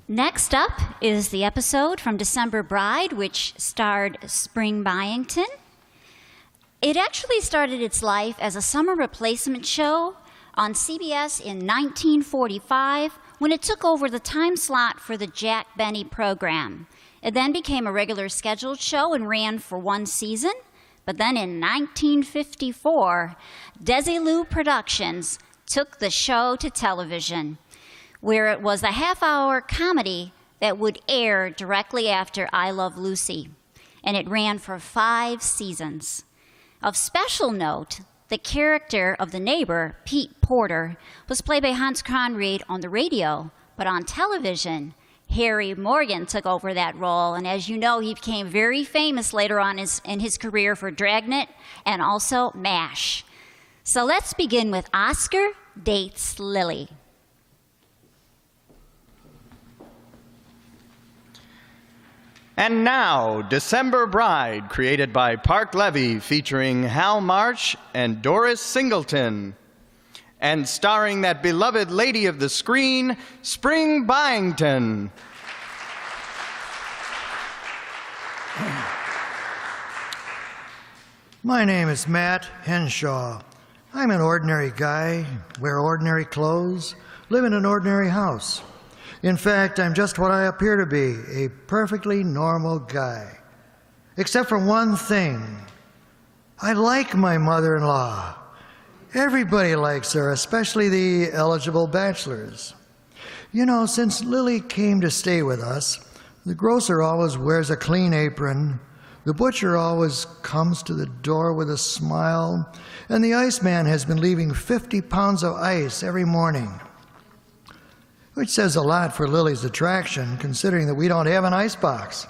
Next up is the episode from December Bride, which starred Spring Byington. It actually started its life as a summer replacement show on CBS in 1945 when it took over the time slot for the Jack Benny program. It then became a regular scheduled show and ran for one season. But then in 1954, Desilu Productions took the show to television, where it was a half-hour comedy that would air directly after I Love Lucy. And it ran for 5 seasons. Of special note, the character of the neighbor, Pete Porter, was played by Hans Conried on the radio, but on television, Harry Morgan took over that role, and as you know, he became very famous later on in his career for Dragnet and also MASH. So let's begin with Oscar Dates Lily. And now, December Bride, created by Park Levy, featuring Hal March and Doris Singleton, and starring that beloved lady of the screen, Spring Byington. My name is Matt Henshaw. I'm an ordinary guy, wear ordinary clothes, live in an ordinary house. In fact, I'm just what I appear to be, a perfectly normal guy. Except for one thing. I like my mother-in-law. Everybody likes her, especially the eligible bachelors. You know, since Lily came to stay with us, the grocer always wears a clean apron, the butcher always comes to the door with a smile, and the iceman has been leaving 50 pounds of ice every morning. Which says a lot for Lily's attraction, considering that we don't have an icebox.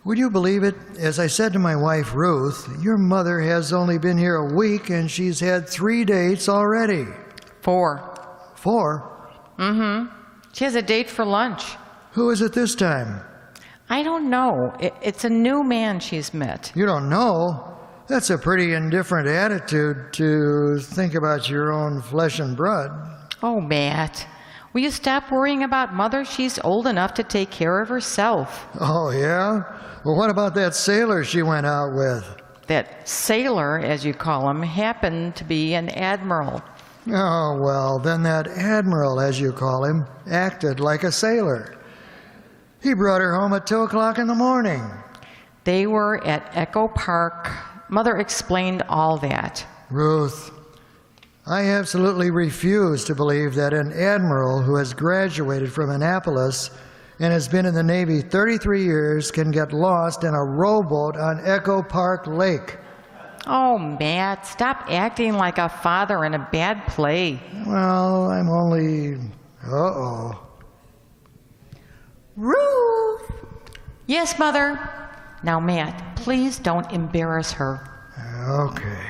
Would you believe it? As I said to my wife, Ruth, your mother has only been here a week and she's had 3 dates already. 4. 4? Mm-hmm. She has a date for lunch. Who is it this time? I don't know. It's a new man she's met. You don't know? That's a pretty indifferent attitude to think about your own flesh and blood. Oh, Matt, will you stop worrying about Mother? She's old enough to take care of herself. Oh, yeah? Well, what about that sailor she went out with? That sailor, as you call him, happened to be an admiral. Oh, well, then that admiral, as you call him, acted like a sailor. He brought her home at 2 o'clock in the morning. They were at Echo Park. Mother explained all that. Ruth, I absolutely refuse to believe that an admiral who has graduated from Annapolis and has been in the Navy 33 years can get lost in a rowboat on Echo Park Lake. Oh, Matt, stop acting like a father in a bad play. Well, I'm only... Uh-oh. Ruth! Yes, Mother. Now, Matt, please don't embarrass her. Okay.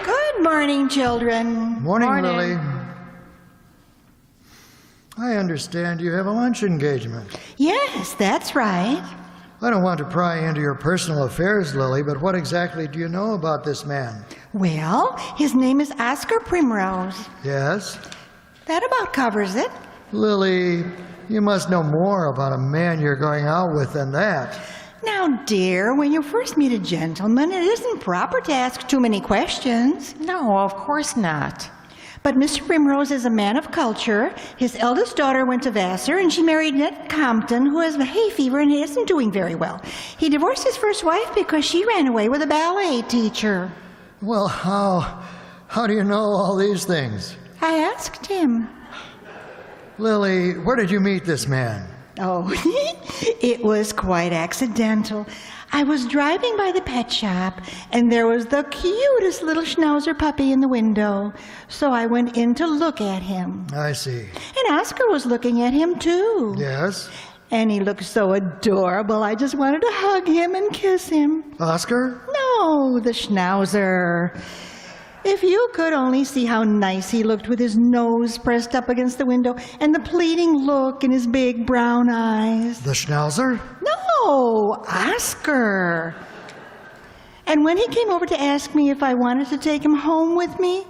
Good morning, children. Morning, Morning. Lily. I understand you have a lunch engagement. Yes, that's right. I don't want to pry into your personal affairs, Lily, but what exactly do you know about this man? Well, his name is Oscar Primrose. Yes? That about covers it. Lily, you must know more about a man you're going out with than that. Now, dear, when you first meet a gentleman, it isn't proper to ask too many questions. No, of course not. But Mr. Primrose is a man of culture. His eldest daughter went to Vassar, and she married Ned Compton, who has hay fever and isn't doing very well. He divorced his first wife because she ran away with a ballet teacher. Well, how do you know all these things? I asked him. Lily, where did you meet this man? Oh, it was quite accidental. I was driving by the pet shop, and there was the cutest little schnauzer puppy in the window. So I went in to look at him. I see. And Oscar was looking at him, too. Yes? And he looked so adorable, I just wanted to hug him and kiss him. Oscar? No, the schnauzer. If you could only see how nice he looked with his nose pressed up against the window and the pleading look in his big brown eyes. The schnauzer? No, Oscar. And when he came over to ask me if I wanted to take him home with me,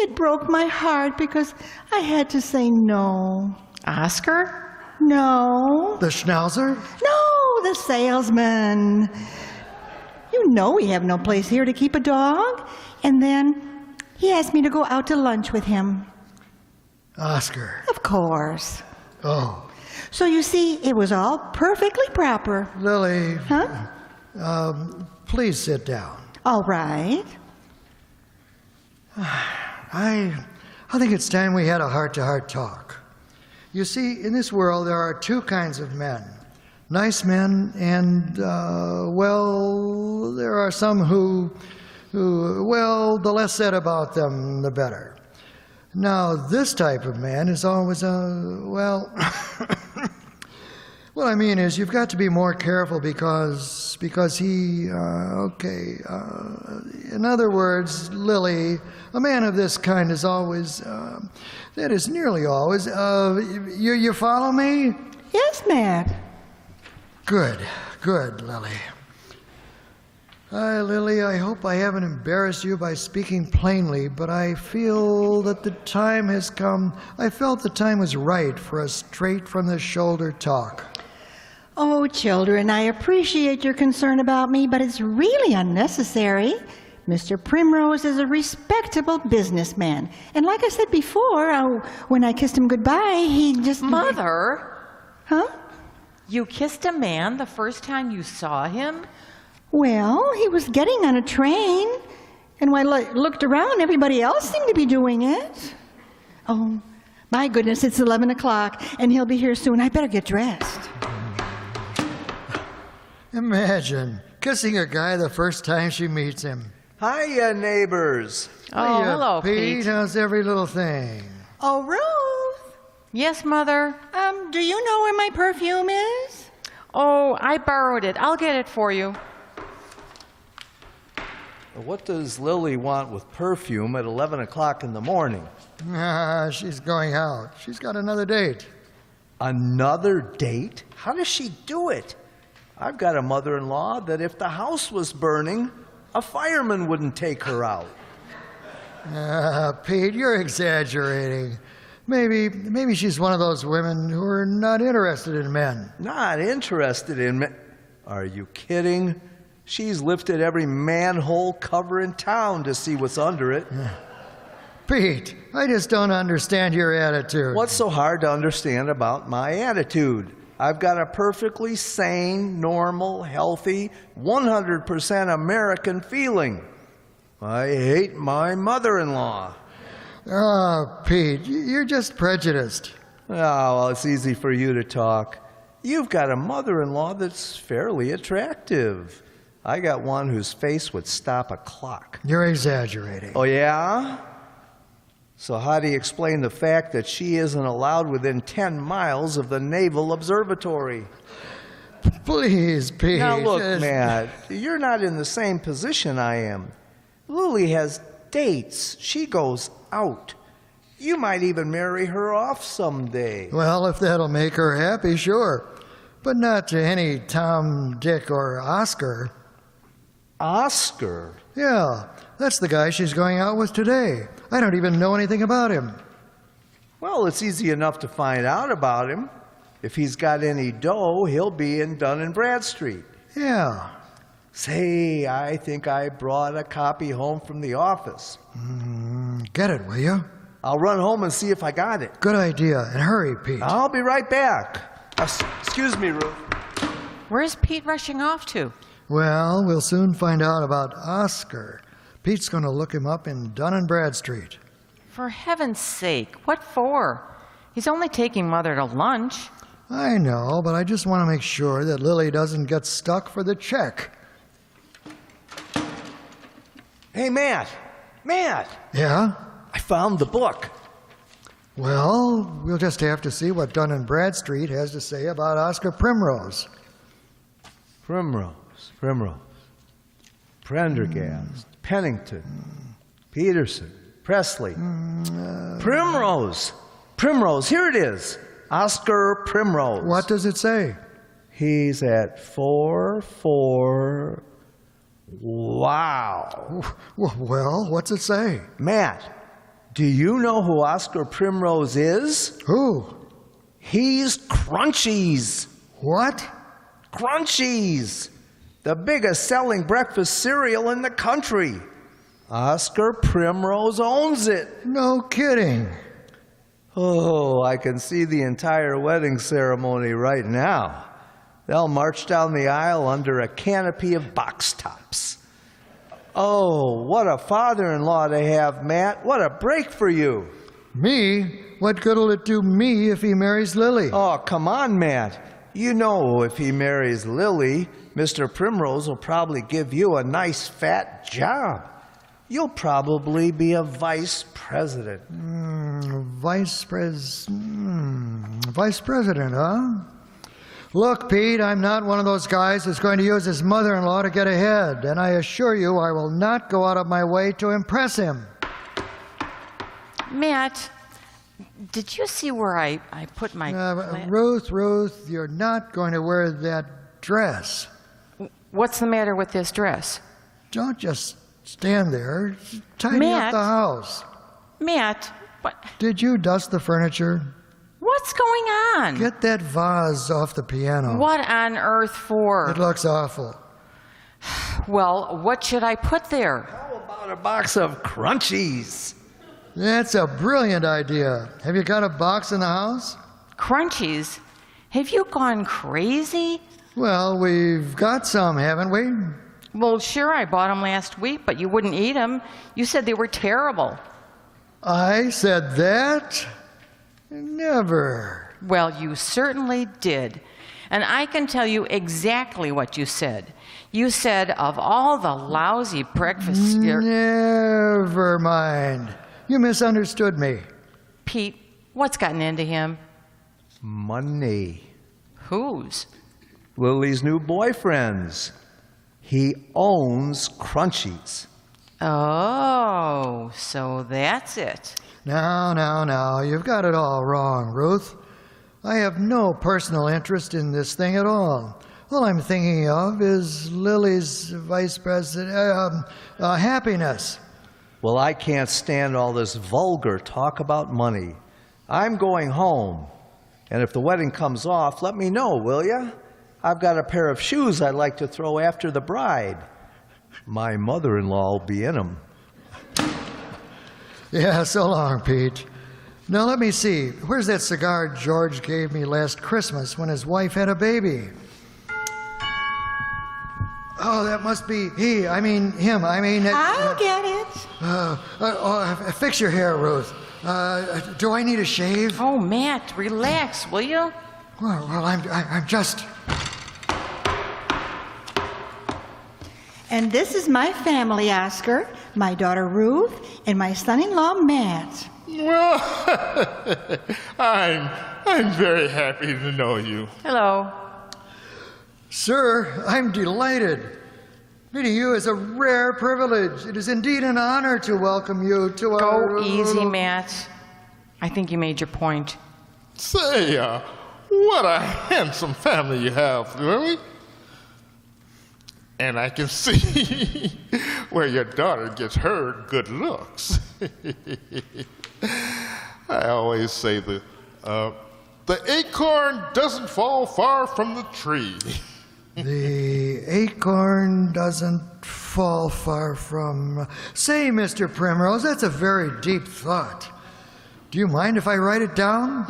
It broke my heart because I had to say no. Oscar? No. The schnauzer? No, the salesman. You know we have no place here to keep a dog. And then he asked me to go out to lunch with him. Oscar. Of course. Oh, So you see, it was all perfectly proper. Lily, Huh? please sit down. All right. I think it's time we had a heart-to-heart talk. You see, in this world, there are two kinds of men. Nice men and, well, there are some who, well, the less said about them, the better. Now, this type of man is always, well, what I mean is you've got to be more careful because he, in other words, Lily, a man of this kind is always, that is nearly always, you follow me? Yes, Matt. Good, Lily. Lily, I hope I haven't embarrassed you by speaking plainly, but I feel that the time has come. I felt the time was right for a straight-from-the-shoulder talk. Oh, children, I appreciate your concern about me, but it's really unnecessary. Mr. Primrose is a respectable businessman. And like I said before, when I kissed him goodbye, he just... Mother? Huh? You kissed a man the first time you saw him? Well, he was getting on a train, and when I looked around, everybody else seemed to be doing it. Oh, my goodness, it's 11 o'clock, and he'll be here soon. I better get dressed. Imagine kissing a guy the first time she meets him. Hiya, neighbors. Oh, Hiya, hello, Pete. How's every little thing? Oh, Ruth, Yes, Mother? do you know where my perfume is? Oh, I borrowed it. I'll get it for you. What does Lily want with perfume at 11 o'clock in the morning? She's going out. She's got another date. Another date? How does she do it? I've got a mother-in-law that if the house was burning, a fireman wouldn't take her out. Pete, you're exaggerating. Maybe she's one of those women who are not interested in men. Not interested in me. Are you kidding? She's lifted every manhole cover in town to see what's under it. Pete, I just don't understand your attitude. What's so hard to understand about my attitude? I've got a perfectly sane, normal, healthy, 100% American feeling. I hate my mother-in-law. Oh, Pete, you're just prejudiced. Oh, well, it's easy for you to talk. You've got a mother-in-law that's fairly attractive. I got one whose face would stop a clock. You're exaggerating. Oh, yeah? So how do you explain the fact that she isn't allowed within 10 miles of the Naval Observatory? Please, Pete. Now look, Matt, you're not in the same position I am. Lily has dates. She goes out. You might even marry her off someday. Well, if that'll make her happy, sure. But not to any Tom, Dick, or Oscar. Oscar? Yeah, that's the guy she's going out with today. I don't even know anything about him. Well, it's easy enough to find out about him. If he's got any dough, he'll be in Dun & Bradstreet. Yeah. Say, I think I brought a copy home from the office. Get it, will you? I'll run home and see if I got it. Good idea. And hurry, Pete. I'll be right back. Excuse me, Ruth. Where's Pete rushing off to? Well, we'll soon find out about Oscar. Pete's going to look him up in Dun & Bradstreet. For heaven's sake, what for? He's only taking Mother to lunch. I know, but I just want to make sure that Lily doesn't get stuck for the check. Hey, Matt. Matt, Yeah? I found the book. Well, we'll just have to see what Dun & Bradstreet has to say about Oscar Primrose. Primrose. Prendergast. Pennington. Peterson. Presley. Primrose. Here it is. Oscar Primrose. What does it say? He's at 4-4. Wow. Well, what's it say? Matt, Do you know who Oscar Primrose is? Who? He's Crunchies. What? Crunchies, the biggest selling breakfast cereal in the country. Oscar Primrose owns it. No kidding. Oh, I can see the entire wedding ceremony right now. They'll march down the aisle under a canopy of box tops. Oh, what a father-in-law to have, Matt. What a break for you. Me? What good'll it do me if he marries Lily? Oh, come on, Matt. You know if he marries Lily, Mr. Primrose will probably give you a nice fat job. You'll probably be a vice president. Vice president, huh? Look, Pete, I'm not one of those guys who's going to use his mother-in-law to get ahead, and I assure you I will not go out of my way to impress him. Matt, did you see where I put my... Ruth, you're not going to wear that dress. What's the matter with this dress? Don't just stand there. Tidy up Matt. the house. Matt, what? Did you dust the furniture? What's going on? Get that vase off the piano. What on earth for? It looks awful. Well, what should I put there? How about a box of Crunchies? That's a brilliant idea. Have you got a box in the house? Crunchies? Have you gone crazy? Well, we've got some, haven't we? Well, sure, I bought them last week, but you wouldn't eat them. You said they were terrible. I said that? Never. Well, you certainly did. And I can tell you exactly what you said. You said, of all the lousy breakfasts... Never mind. You misunderstood me. Pete, what's gotten into him? Money. Whose? Lily's new boyfriend's. He owns Crunchies. Oh, so that's it. Now, you've got it all wrong, Ruth. I have no personal interest in this thing at all. All I'm thinking of is Lily's vice president, happiness. Well, I can't stand all this vulgar talk about money. I'm going home. And if the wedding comes off, let me know, will ya? I've got a pair of shoes I'd like to throw after the bride. My mother-in-law will be in them. Yeah, so long, Pete. Now, let me see. Where's that cigar George gave me last Christmas when his wife had a baby? Oh, that must be him. I'll get it. Fix your hair, Ruth. Do I need a shave? Oh, Matt, relax, will you? Well, I'm just... And this is my family, Oscar, my daughter Ruth, and my son-in-law Matt. Well, I'm very happy to know you. Hello. Sir, I'm delighted. Meeting you is a rare privilege. It is indeed an honor to welcome you to our... Go easy, Matt. I think you made your point. Say, what a handsome family you have, Lily. And I can see where your daughter gets her good looks. I always say the acorn doesn't fall far from the tree. The acorn doesn't fall far from... Say, Mr. Primrose, that's a very deep thought. Do you mind if I write it down?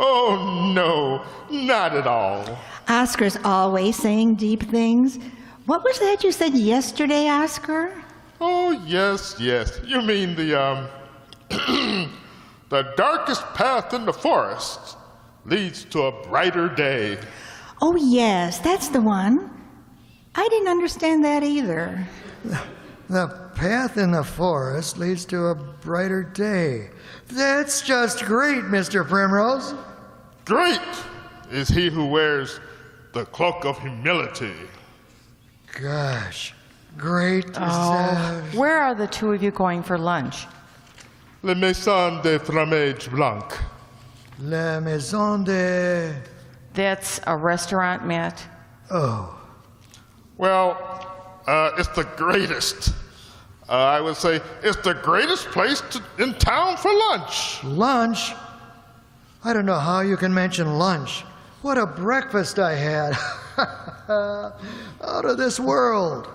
Oh, no, not at all. Oscar's always saying deep things. What was that you said yesterday, Oscar? Oh, yes. You mean the darkest path in the forest leads to a brighter day. Oh, yes, that's the one. I didn't understand that either. The path in the forest leads to a brighter day. That's just great, Mr. Primrose. Great is he who wears the cloak of humility. Gosh, great is Where are the two of you going for lunch? Le Maison de Fromage Blanc. La Maison de... That's a restaurant, Matt? Oh, Well, it's the greatest. I would say it's the greatest place in town for lunch. Lunch? I don't know how you can mention lunch. What a breakfast I had. Out of this world.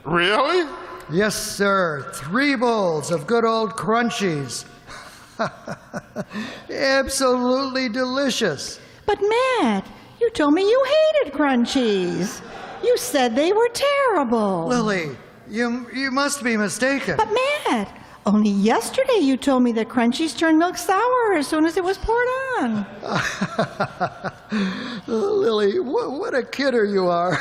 Really? Yes, sir. 3 bowls of good old Crunchies. Absolutely delicious. But Matt, you told me you hated Crunchies. You said they were terrible. Lily, you must be mistaken. But Matt, only yesterday you told me that Crunchies turned milk sour as soon as it was poured on. Lily, what a kidder you are.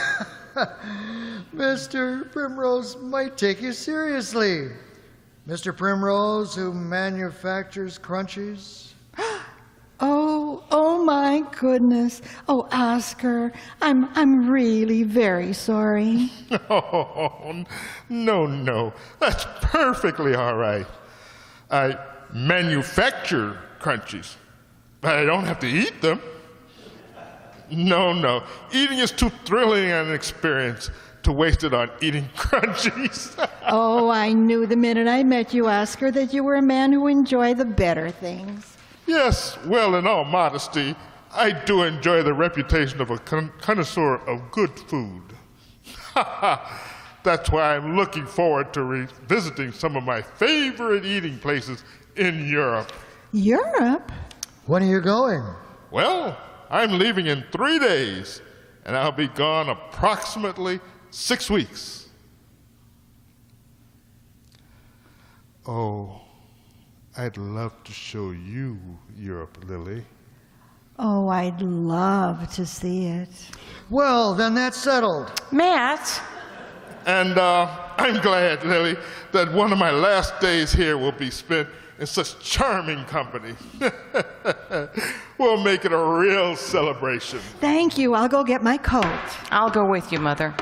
Mr. Primrose might take you seriously. Mr. Primrose, who manufactures Crunchies. Oh my goodness. Oh, Oscar, I'm really very sorry. Oh, no. That's perfectly all right. I manufacture Crunchies, but I don't have to eat them. No. Eating is too thrilling an experience to waste it on eating Crunchies. Oh, I knew the minute I met you, Oscar, that you were a man who enjoyed the better things. Yes, well, in all modesty, I do enjoy the reputation of a connoisseur of good food. That's why I'm looking forward to revisiting some of my favorite eating places in Europe. Europe? When are you going? Well, I'm leaving in 3 days, and I'll be gone approximately 6 weeks. Oh, I'd love to show you Europe, Lily. Oh, I'd love to see it. Well, then that's settled. Matt, And I'm glad, Lily, that one of my last days here will be spent in such charming company. We'll make it a real celebration. Thank you. I'll go get my coat. I'll go with you, Mother.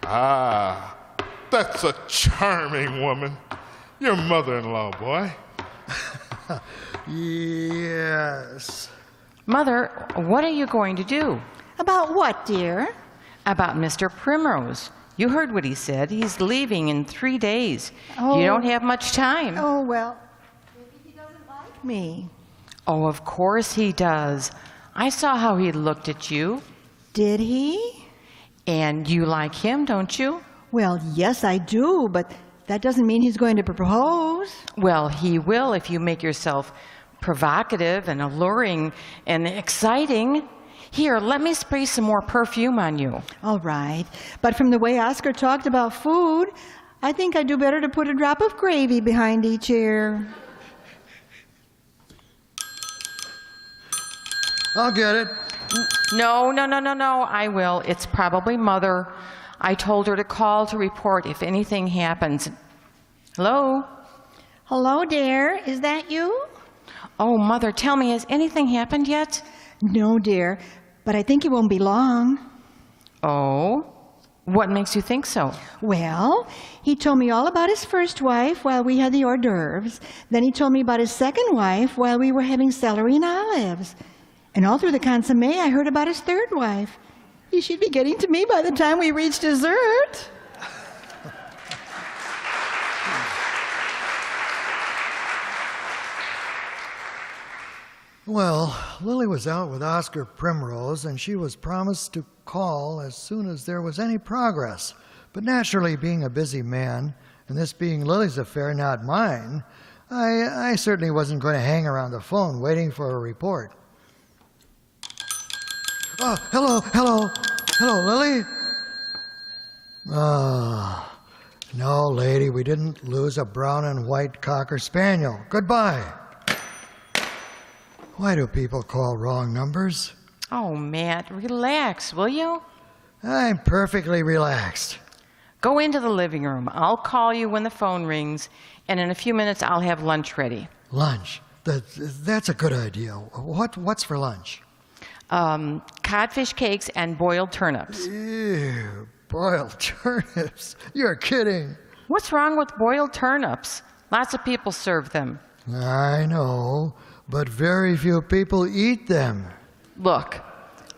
Ah, that's a charming woman. Your mother-in-law, boy. Yes. Mother, what are you going to do? About what, dear? About Mr. Primrose. You heard what he said. He's leaving in 3 days. Oh. You don't have much time. Oh, well, maybe he doesn't like me. Oh, of course he does. I saw how he looked at you. Did he? And you like him, don't you? Well, yes, I do, but that doesn't mean he's going to propose. Well, he will if you make yourself provocative and alluring and exciting. Here, let me spray some more perfume on you. All right. But from the way Oscar talked about food, I think I'd do better to put a drop of gravy behind each ear. I'll get it. No, I will. It's probably Mother. I told her to call to report if anything happens. Hello? Hello, dear. Is that you? Oh, Mother, tell me, has anything happened yet? No, dear. But I think it won't be long. Oh? What makes you think so? Well, he told me all about his first wife while we had the hors d'oeuvres. Then he told me about his second wife while we were having celery and olives. And all through the consommé, I heard about his third wife. She'd be getting to me by the time we reached dessert. Well, Lily was out with Oscar Primrose, and she was promised to call as soon as there was any progress. But naturally, being a busy man, and this being Lily's affair, not mine, I certainly wasn't going to hang around the phone waiting for a report. Oh, hello, Lily? No, lady, we didn't lose a brown and white Cocker Spaniel. Goodbye. Why do people call wrong numbers? Oh, Matt, relax, will you? I'm perfectly relaxed. Go into the living room. I'll call you when the phone rings, and in a few minutes I'll have lunch ready. Lunch? That's a good idea. What's for lunch? Codfish cakes and boiled turnips. Ew, boiled turnips. You're kidding. What's wrong with boiled turnips? Lots of people serve them. I know, but very few people eat them. Look,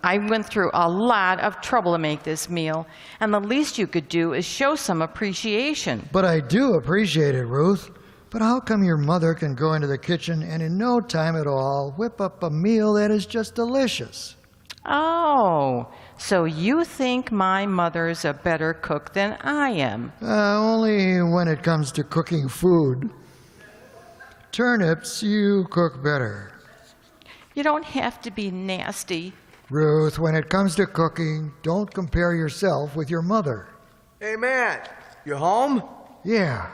I went through a lot of trouble to make this meal, and the least you could do is show some appreciation. But I do appreciate it, Ruth. But how come your mother can go into the kitchen and in no time at all whip up a meal that is just delicious? Oh, so you think my mother's a better cook than I am? Only when it comes to cooking food. Turnips, you cook better. You don't have to be nasty. Ruth, when it comes to cooking, don't compare yourself with your mother. Hey, Matt, you home? Yeah.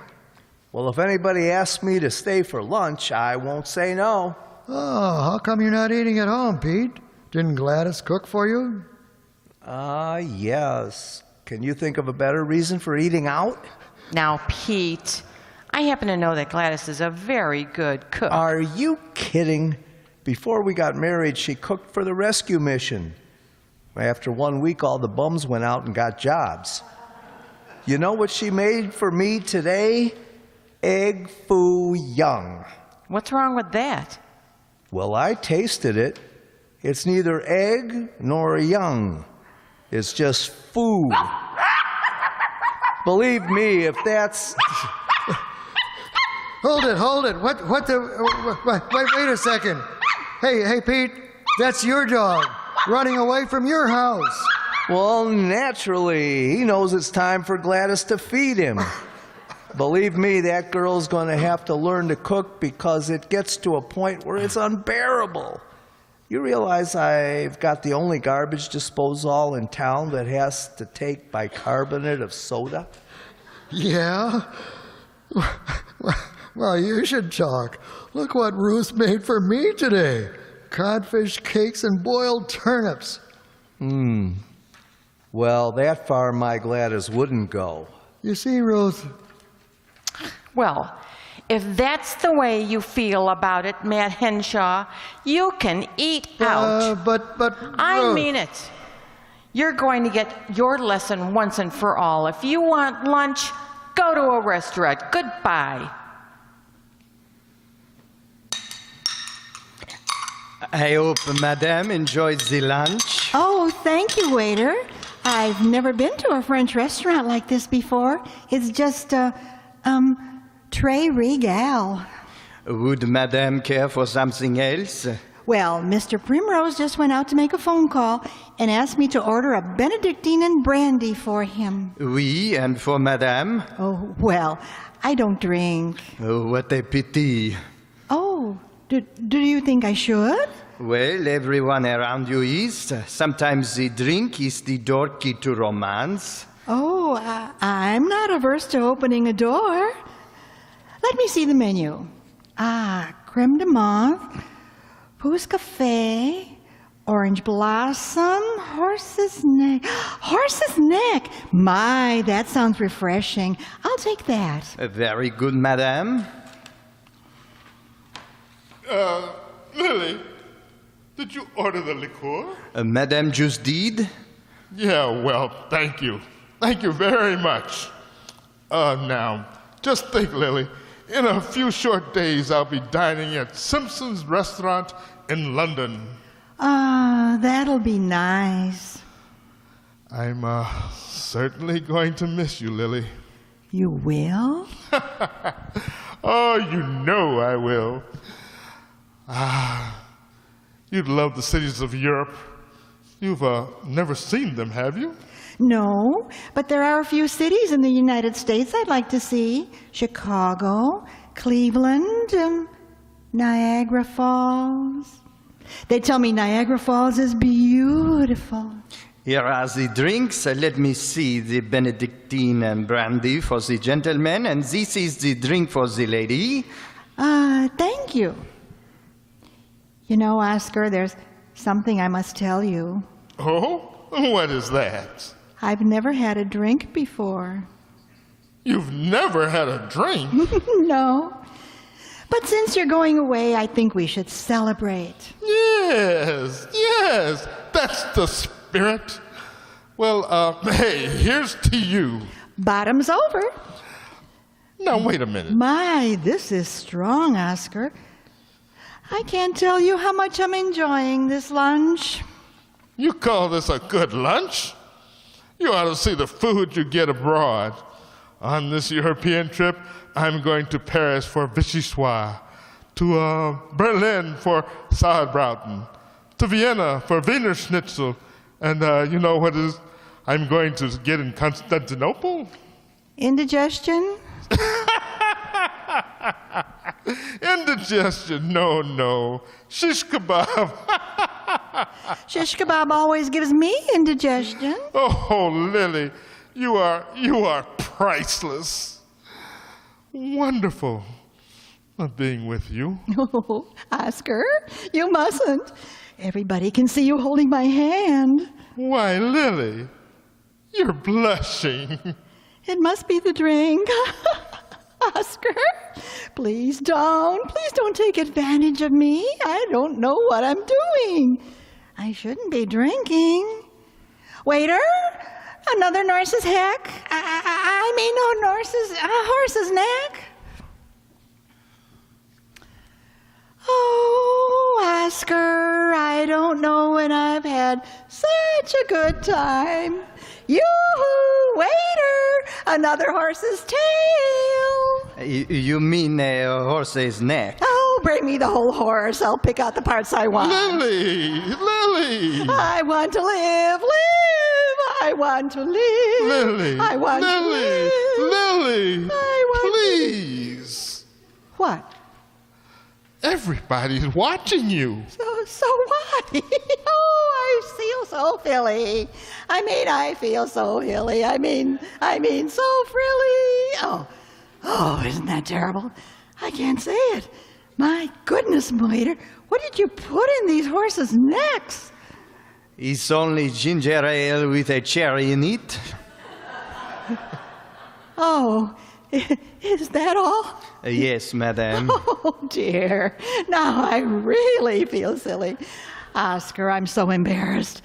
Well, if anybody asks me to stay for lunch, I won't say no. Oh, how come you're not eating at home, Pete? Didn't Gladys cook for you? Yes. Can you think of a better reason for eating out? Now, Pete, I happen to know that Gladys is a very good cook. Are you kidding? Before we got married, she cooked for the rescue mission. After 1 week, all the bums went out and got jobs. You know what she made for me today? Egg foo young. What's wrong with that? Well, I tasted it. It's neither egg nor young. It's just food. Believe me, if that's... Hold it. What the... Wait a second. Hey, Pete, that's your dog running away from your house. Well, naturally, he knows it's time for Gladys to feed him. Believe me, that girl's going to have to learn to cook because it gets to a point where it's unbearable. You realize I've got the only garbage disposal in town that has to take bicarbonate of soda? Yeah? Well, you should talk. Look what Ruth made for me today. Codfish cakes and boiled turnips. Well, that far my Gladys wouldn't go. You see, Ruth, Well, if that's the way you feel about it, Matt Henshaw, you can eat out. but I Ruth, mean it. You're going to get your lesson once and for all. If you want lunch, go to a restaurant. Goodbye. I hope Madame enjoys the lunch. Oh, thank you, waiter. I've never been to a French restaurant like this before. It's just, très régal. Would Madame care for something else? Well, Mr. Primrose just went out to make a phone call and asked me to order a Benedictine and brandy for him. Oui, and for Madame? Oh, well, I don't drink. Oh, what a pity. Oh, do you think I should? Well, everyone around you is. Sometimes the drink is the doorkey to romance. Oh, I'm not averse to opening a door. Let me see the menu. Creme de menthe, Pousse Café, Orange Blossom, Horse's Neck. Horse's Neck! My, that sounds refreshing. I'll take that. Very good, Madame. Lily, did you order the liqueur? Madame just did? Yeah, well, thank you. Thank you very much. Now, just think, Lily. In a few short days, I'll be dining at Simpson's Restaurant in London. That'll be nice. I'm certainly going to miss you, Lily. You will? Oh, you know I will. You'd love the cities of Europe. You've never seen them, have you? No, but there are a few cities in the United States I'd like to see. Chicago, Cleveland, Niagara Falls. They tell me Niagara Falls is beautiful. Here are the drinks. Let me see. The Benedictine and brandy for the gentleman, and this is the drink for the lady. Thank you. You know, Oscar, there's something I must tell you. Oh? What is that? I've never had a drink before. You've never had a drink? No. But since you're going away, I think we should celebrate. Yes, that's the spirit. Well, hey, here's to you. Bottoms over. Now, wait a minute. My, this is strong, Oscar. I can't tell you how much I'm enjoying this lunch. You call this a good lunch? You ought to see the food you get abroad. On this European trip, I'm going to Paris for Vichyssoise, to Berlin for Sauerbraten, to Vienna for Wiener Schnitzel, and you know what is I'm going to get in Constantinople? Indigestion? Indigestion, no. Shish kebab. Shish kebab always gives me indigestion. Oh, Lily, you are priceless. Wonderful being with you. Oh, Oscar, you mustn't. Everybody can see you holding my hand. Why, Lily, you're blushing. It must be the drink. Oscar, please don't take advantage of me. I don't know what I'm doing. I shouldn't be drinking. Waiter, another nurse's hack. I mean, no, horse's neck. Oh, Oscar, I don't know when I've had such a good time. Yoo-hoo, waiter, another horse's tail. You mean a horse's neck? Oh, bring me the whole horse. I'll pick out the parts I want. Lily! I want to live. I want to live. Lily! I want to live. Lily! I want Please! What? Everybody's watching you. So what? Oh, I feel so filly. I feel so hilly. I mean, so frilly. Oh, isn't that terrible? I can't say it. My goodness, waiter, what did you put in these horses' necks? It's only ginger ale with a cherry in it. Oh, is that all? Yes, madame. Oh, dear. Now I really feel silly. Oscar, I'm so embarrassed.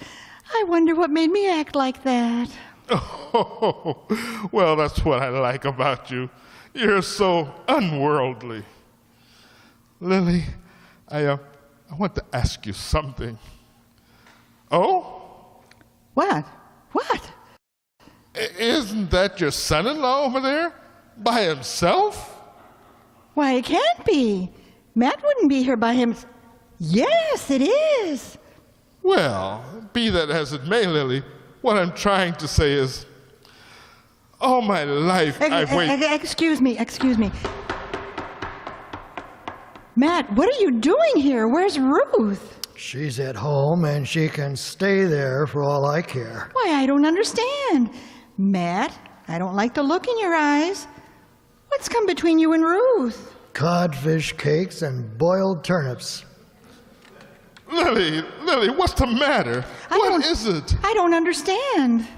I wonder what made me act like that. Oh, well, that's what I like about you. You're so unworldly. Lily, I want to ask you something. Oh? What? Isn't that your son-in-law over there? By himself? Why, it can't be. Matt wouldn't be here by himself. Yes, it is. Well, be that as it may, Lily, what I'm trying to say is, all my life I've waited. Excuse me. Matt, what are you doing here? Where's Ruth? She's at home and she can stay there for all I care. Why, I don't understand. Matt, I don't like the look in your eyes. What's come between you and Ruth? Codfish cakes and boiled turnips. Lily, what's the matter? What is it? I don't understand.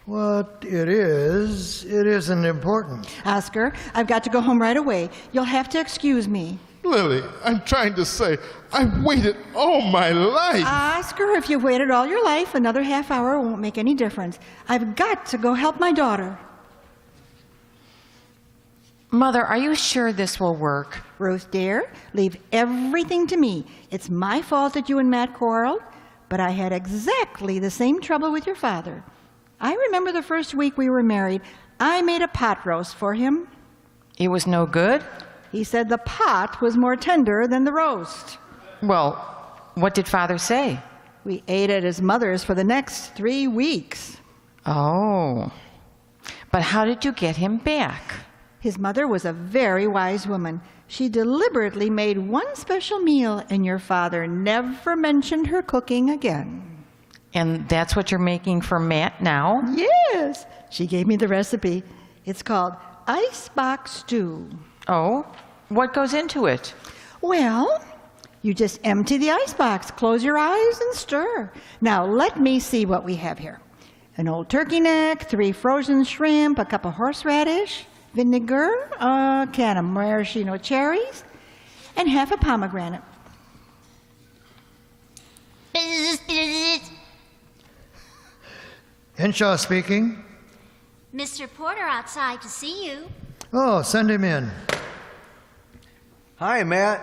What it isn't important. Oscar, I've got to go home right away. You'll have to excuse me. Lily, I'm trying to say, I've waited all my life. Oscar, if you've waited all your life, another half hour won't make any difference. I've got to go help my daughter. Mother, are you sure this will work? Ruth, dear, leave everything to me. It's my fault that you and Matt quarreled, but I had exactly the same trouble with your father. I remember the first week we were married, I made a pot roast for him. It was no good? He said the pot was more tender than the roast. Well, what did Father say? We ate at his mother's for the next 3 weeks. Oh. But how did you get him back? His mother was a very wise woman. She deliberately made one special meal, and your father never mentioned her cooking again. And that's what you're making for Matt now? Yes. She gave me the recipe. It's called icebox stew. Oh? What goes into it? Well, you just empty the icebox, close your eyes, and stir. Now, let me see what we have here. An old turkey neck, 3 frozen shrimp, a cup of horseradish, vinegar, a can of maraschino cherries, and half a pomegranate. Henshaw speaking. Mr. Porter outside to see you. Oh, send him in. Hi, Matt.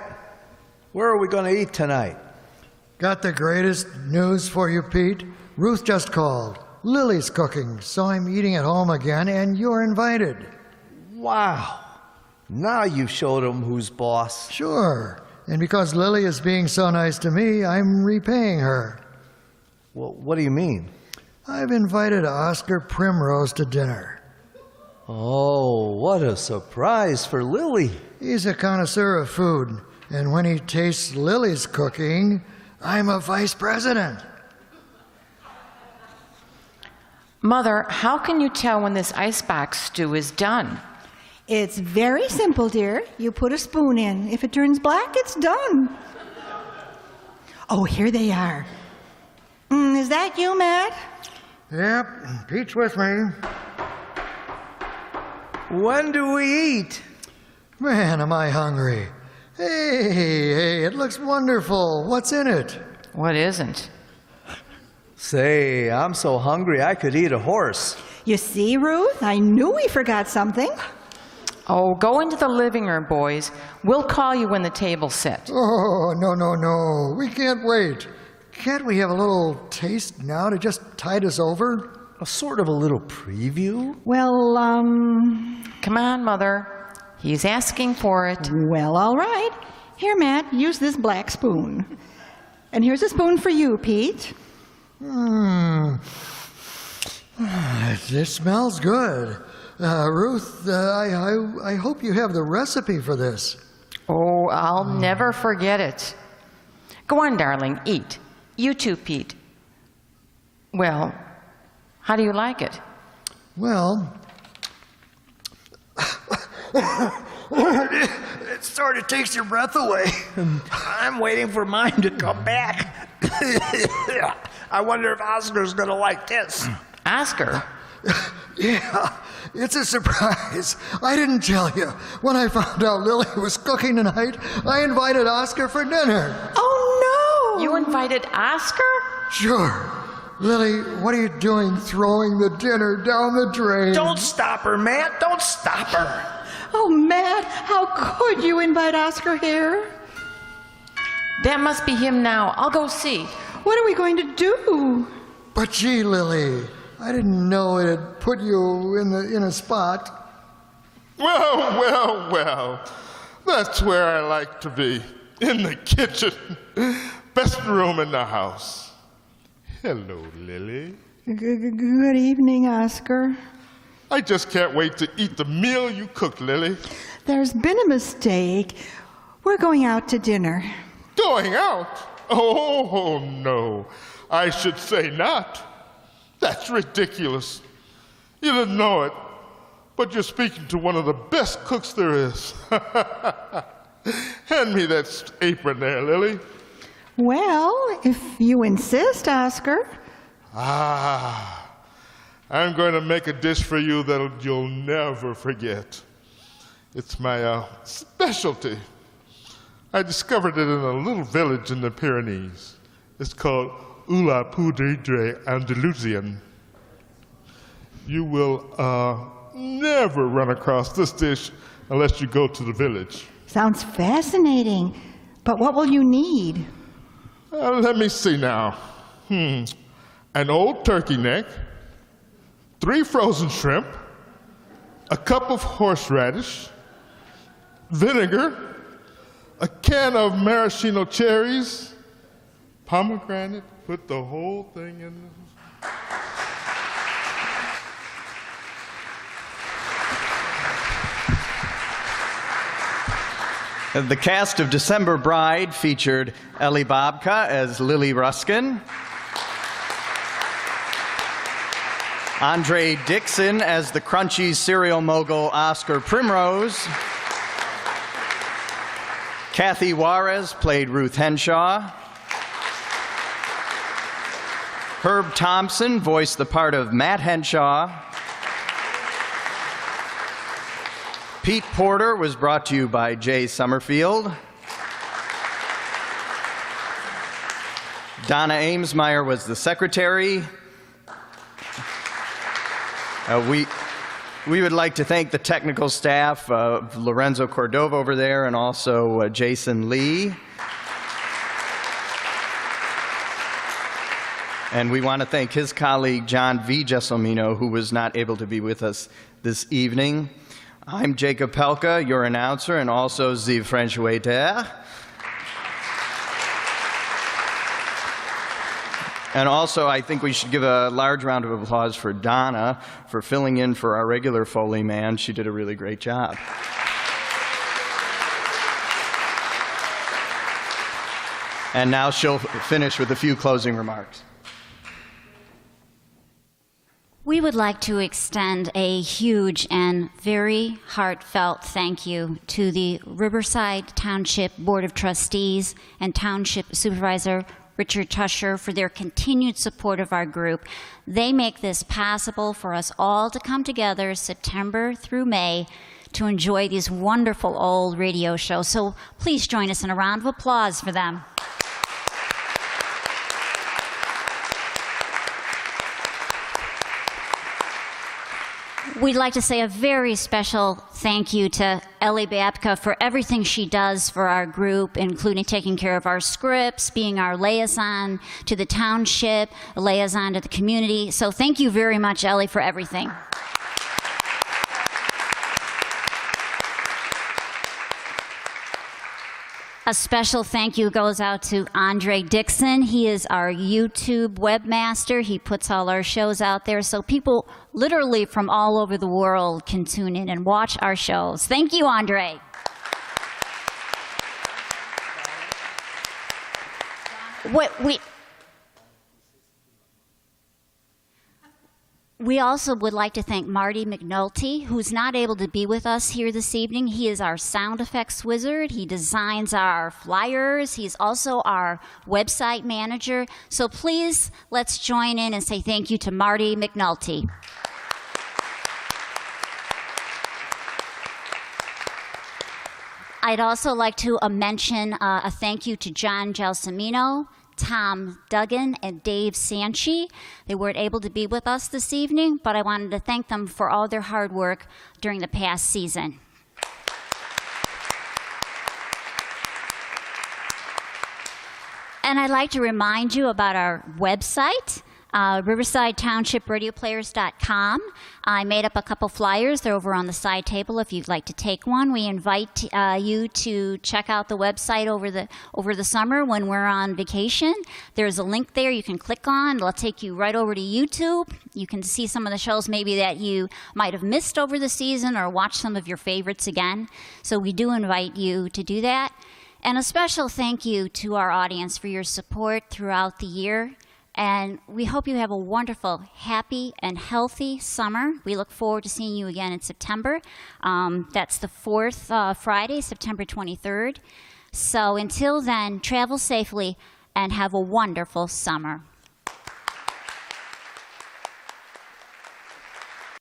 Where are we going to eat tonight? Got the greatest news for you, Pete. Ruth just called. Lily's cooking, so I'm eating at home again, and you're invited. Wow. Now you've showed him who's boss. Sure. And because Lily is being so nice to me, I'm repaying her. Well, what do you mean? I've invited Oscar Primrose to dinner. Oh, what a surprise for Lily. He's a connoisseur of food, and when he tastes Lily's cooking, I'm a vice president. Mother, how can you tell when this icebox stew is done? It's very simple, dear. You put a spoon in. If it turns black, it's done. Oh, here they are. Is that you, Matt? Yep, Pete's with me. When do we eat? Man, am I hungry. Hey, it looks wonderful. What's in it? What isn't? Say, I'm so hungry I could eat a horse. You see, Ruth? I knew we forgot something. Oh, go into the living room, boys. We'll call you when the table's set. Oh, no. We can't wait. Can't we have a little taste now to just tide us over? A sort of a little preview? Well, Come on, Mother. He's asking for it. well, all right. Here, Matt, use this black spoon. And here's a spoon for you, Pete. It smells good. Ruth, I hope you have the recipe for this. Oh, I'll never forget it. Go on, darling, eat. You too, Pete. Well, how do you like it? Well, it sort of takes your breath away. I'm waiting for mine to come back. I wonder if Oscar's gonna like this. Oscar? Yeah, it's a surprise. I didn't tell you. When I found out Lily was cooking tonight, I invited Oscar for dinner. Oh, no! You invited Oscar? Sure. Lily, what are you doing throwing the dinner down the drain? Don't stop her, Matt. Don't stop her. Oh, Matt, how could you invite Oscar here? That must be him now. I'll go see. What are we going to do? But gee, Lily, I didn't know it had put you in a spot. Well. That's where I like to be. In the kitchen. Best room in the house. Hello, Lily. Good evening, Oscar. I just can't wait to eat the meal you cooked, Lily. There's been a mistake. We're going out to dinner. Going out? Oh, no. I should say not. That's ridiculous. You didn't know it, but you're speaking to one of the best cooks there is. Hand me that apron there, Lily. Well, if you insist, Oscar. I'm going to make a dish for you that you'll never forget. It's my specialty. I discovered it in a little village in the Pyrenees. It's called Ula Poudre Andalusian. You will never run across this dish unless you go to the village. Sounds fascinating. But what will you need? Let me see now. An old turkey neck, 3 frozen shrimp, a cup of horseradish, vinegar, a can of maraschino cherries, pomegranate, put the whole thing in there. The cast of December Bride featured Ellie Babka as Lily Ruskin, Andre Dixon as the crunchy cereal mogul Oscar Primrose, Kathy Juarez played Ruth Henshaw, Herb Thompson voiced the part of Matt Henshaw, Pete Porter was brought to you by Jay Summerfield. Donna Amesmeyer was the secretary. We would like to thank the technical staff of Lorenzo Cordova over there and also Jason Lee. And we want to thank his colleague, John V. Jesselmino, who was not able to be with us this evening. I'm Jacob Pelka, your announcer, and also the French waiter. And also, I think we should give a large round of applause for Donna for filling in for our regular Foley man. She did a really great job. And now she'll finish with a few closing remarks. We would like to extend a huge and very heartfelt thank you to the Riverside Township Board of Trustees and Township Supervisor Richard Tusher for their continued support of our group. They make this possible for us all to come together September through May to enjoy these wonderful old radio shows. So please join us in a round of applause for them. We'd like to say a very special thank you to Ellie Babka for everything she does for our group, including taking care of our scripts, being our liaison to the township, a liaison to the community. So thank you very much, Ellie, for everything. A special thank you goes out to Andre Dixon. He is our YouTube webmaster. He puts all our shows out there so people literally from all over the world can tune in and watch our shows. Thank you, Andre. We also would like to thank Marty McNulty, who's not able to be with us here this evening. He is our sound effects wizard. He designs our flyers. He's also our website manager. So please, let's join in and say thank you to Marty McNulty. I'd also like to mention a thank you to John Gelsomino, Tom Duggan, and Dave Sanchi. They weren't able to be with us this evening, but I wanted to thank them for all their hard work during the past season. And I'd like to remind you about our website, riversidetownshipradioplayers.com. I made up a couple flyers. They're over on the side table if you'd like to take one. We invite you to check out the website over the summer when we're on vacation. There's a link there you can click on. It'll take you right over to YouTube. You can see some of the shows maybe that you might have missed over the season or watch some of your favorites again. So we do invite you to do that. And a special thank you to our audience for your support throughout the year. And we hope you have a wonderful, happy, and healthy summer. We look forward to seeing you again in September. That's the fourth Friday, September 23rd. So until then, travel safely and have a wonderful summer.